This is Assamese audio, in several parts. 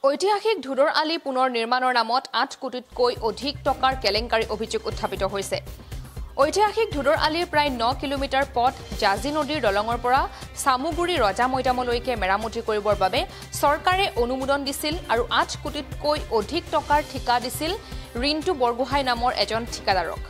ঐতিহাসিক ধুদৰ আলি পুনৰ নিৰ্মাণৰ নামত 8 কোটিতকৈ অধিক টকাৰ কেলেংকাৰী অভিযোগ উত্থাপিত হৈছে। ঐতিহাসিক ধুদৰ আলিৰ প্ৰায় 9 কিলোমিটাৰ পথ জাজি নদীৰ দলঙৰ পৰা সামুগুৰি ৰজা মৈদামলৈকে মেৰামতি কৰিবৰ বাবে চৰকাৰে অনুমোদন দিছিল আৰু 8 কোটিতকৈ অধিক টকাৰ ঠিকা দিছিল ৰিণ্টু বৰগোহাঁই নামৰ এজন ঠিকাদাৰক।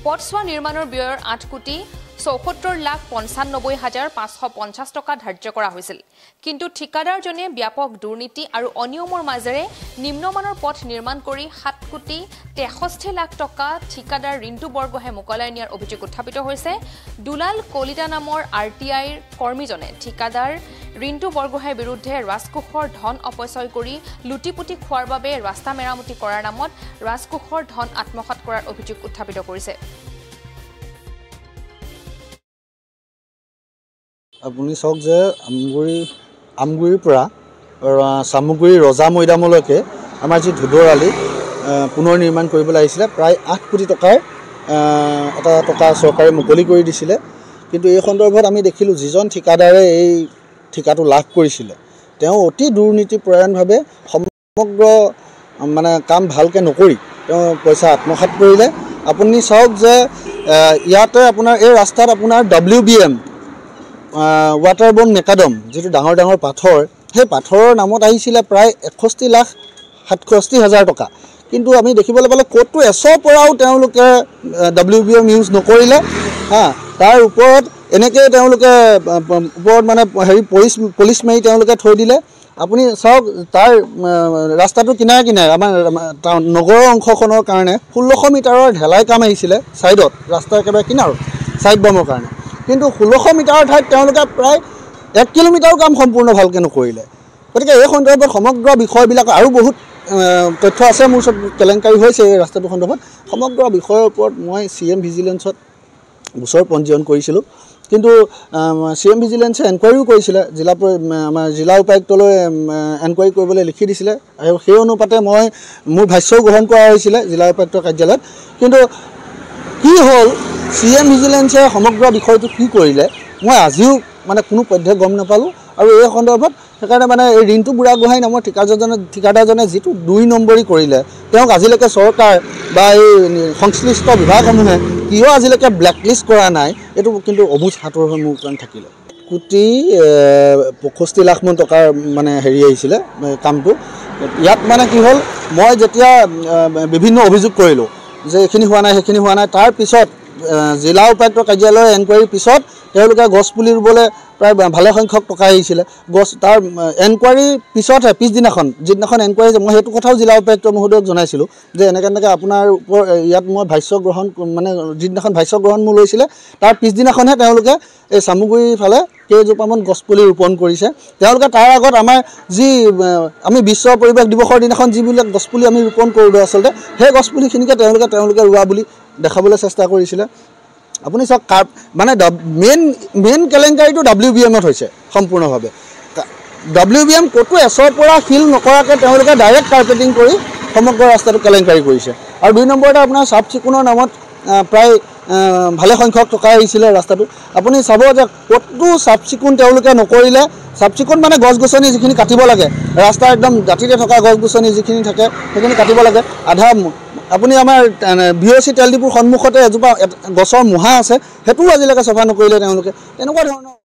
পথছোৱা নিৰ্মাণৰ ব্যয়ৰ 8 কোটি ৭৪,৯৫,৫৫০ টকা ধাৰ্য কৰা হৈছিল। কিন্তু ঠিকাদাৰজনে ব্যাপক দুৰ্নীতি আৰু অনিয়মৰ মাজেৰে নিম্নমানৰ পথ নিৰ্মাণ কৰি 7 কোটি ৬৩ লাখ টকা ঠিকাদাৰ ৰিণ্টু বৰগোহাঁই মোকলাই নিয়াৰ অভিযোগ উত্থাপিত হৈছে। দুলাল কলিতা নামৰ RTIৰ কৰ্মীজনে ঠিকাদাৰ ৰিণ্টু বৰগোহাঁইৰ বিৰুদ্ধে ৰাজকোষৰ ধন অপচয় কৰি লুটিপুটি খোৱাৰ বাবে ৰাস্তা মেৰামতি কৰাৰ নামত ৰাজকোষৰ ধন আত্মসাৎ কৰাৰ অভিযোগ উত্থাপিত কৰিছে। আপুনি চাওক যে আমগুৰিৰ পৰা সামুগুৰি ৰজা মৈদামলৈকে আমাৰ যি ধুদৰ আলি পুনৰ নিৰ্মাণ কৰিবলৈ আহিছিলে প্ৰায় 8 কোটি টকাৰ এটা টকা চৰকাৰে মুকলি কৰি দিছিলে। কিন্তু এই সন্দৰ্ভত আমি দেখিলোঁ যিজন ঠিকাদাৰে এই ঠিকাটো লাভ কৰিছিলে তেওঁ অতি দুৰ্নীতিপৰায়ণভাৱে সমগ্ৰ কাম ভালকৈ নকৰি তেওঁ পইচা আত্মসাৎ কৰিলে। আপুনি চাওক যে ইয়াতে আপোনাৰ এই ৰাস্তাত আপোনাৰ WBM ৱাটাৰবৰ্ণ মেকাডম যিটো ডাঙৰ ডাঙৰ পাথৰ, সেই পাথৰৰ নামত আহিছিলে প্ৰায় 61,67,000 টকা। কিন্তু আমি দেখিবলৈ পালোঁ ক'তো এছৰ পৰাও তেওঁলোকে WBM ইউজ নকৰিলে। তাৰ ওপৰত এনেকৈ তেওঁলোকে ওপৰত পলিচ মাৰি তেওঁলোকে থৈ দিলে। আপুনি চাওক তাৰ ৰাস্তাটো কিনাৰে কিনাৰে আমাৰ নগৰৰ অংশখনৰ কাৰণে 1600 মিটাৰৰ ঢেলাই কাম আহিছিলে ছাইডত, ৰাস্তাৰ একেবাৰে কিনাৰত ছাইড বামৰ কাৰণে। কিন্তু 1600 মিটাৰৰ ঠাইত তেওঁলোকে প্ৰায় 1 কিলোমিটাৰো কাম সম্পূৰ্ণ ভালকৈ নকৰিলে। গতিকে এই সন্দৰ্ভত সমগ্ৰ বিষয়বিলাক আৰু বহুত তথ্য আছে মোৰ ওচৰত, কেলেংকাৰী হৈছে এই ৰাস্তাটোৰ সন্দৰ্ভত। সমগ্ৰ বিষয়ৰ ওপৰত মই CM ভিজিলেন্সত গোচৰ পঞ্জীয়ন কৰিছিলোঁ। কিন্তু CM ভিজিলেন্সে এনকুৱাৰীও কৰিছিলে, আমাৰ জিলা উপায়ুক্তলৈ এনকুৱাৰী কৰিবলৈ লিখি দিছিলে আৰু সেই অনুপাতে মোৰ ভাষ্যও গ্ৰহণ কৰা হৈছিলে জিলা উপায়ুক্তৰ কাৰ্যালয়ত। কিন্তু কি হ'ল CM ভিজিলেন্সে সমগ্ৰ বিষয়টো কি কৰিলে মই আজিও কোনো পধ্যে গম নাপালোঁ। আৰু এই সন্দৰ্ভত সেইকাৰণে এই ৰিণ্টু বুঢ়াগোহাঁই নামৰ ঠিকাদাৰজনে যিটো 2 নম্বৰী কৰিলে, তেওঁক আজিলৈকে চৰকাৰ বা এই সংশ্লিষ্ট বিভাগসমূহে কিয় আজিলৈকে ব্লেকলিষ্ট কৰা নাই, এইটো কিন্তু অবুজ হাতৰ মোৰ কাৰণে থাকিলে। কোটি 65 লাখমান টকাৰ হেৰি আহিছিলে কামটো। ইয়াত কি হ'ল, মই যেতিয়া বিভিন্ন অভিযোগ কৰিলোঁ যে এইখিনি হোৱা নাই সেইখিনি হোৱা নাই, তাৰ পিছত জিলা উপায়ুক্তৰ কাৰ্যালয়ৰ এনকুৱাৰীৰ পিছত তেওঁলোকে গছপুলি ৰুবলৈ প্ৰায় ভালে সংখ্যক টকা আহিছিলে। তাৰ এনকুৱাৰীৰ পিছতহে পিছদিনাখন যিদিনাখন এনকুৱাৰী মই সেইটো কথাও জিলা উপায়ুক্ত মহোদয়ক জনাইছিলোঁ যে এনেকৈ আপোনাৰ ওপৰত ইয়াত মই ভাষ্য গ্ৰহণ যিদিনাখন ভাষ্য গ্ৰহণ মোৰ লৈছিলে তাৰ পিছদিনাখনহে তেওঁলোকে এই চামুগুৰিৰ ফালে কেইজোপামান গছপুলি ৰোপণ কৰিছে। তেওঁলোকে তাৰ আগত আমাৰ আমি বিশ্ব পৰিৱেশ দিৱসৰ দিনাখন যিবিলাক গছপুলি আমি ৰোপণ কৰোঁ আচলতে সেই গছপুলিখিনিকে তেওঁলোকে ৰোৱা বুলি দেখাবলৈ চেষ্টা কৰিছিলে। আপুনি চাওক মেইন কেলেংকাৰীটো WBMত হৈছে সম্পূৰ্ণভাৱে। WBM ক'তো এছৰ পৰা শিল নকৰাকৈ তেওঁলোকে ডাইৰেক্ট কাৰ্পেটিং কৰি সমগ্ৰ ৰাস্তাটো কেলেংকাৰী কৰিছে। আৰু 2 নম্বৰতে আপোনাৰ চাফ চিকুণৰ নামত প্ৰায় ভালে সংখ্যক টকা আহিছিলে ৰাস্তাটো। আপুনি চাব যে ক'তো চাফ চিকুণ তেওঁলোকে নকৰিলে। চাফ চিকুণ গছ গছনি যিখিনি কাটিব লাগে, ৰাস্তাৰ একদম দাঁতিতে থকা গছ গছনি যিখিনি থাকে সেইখিনি কাটিব লাগে। আপুনি আমাৰ VOC তেল ডিপুৰ সন্মুখতে এজোপা গছৰ মুহা আছে, সেইটোও আজিলৈকে চফা নকৰিলে তেওঁলোকে। এনেকুৱা ধৰণৰ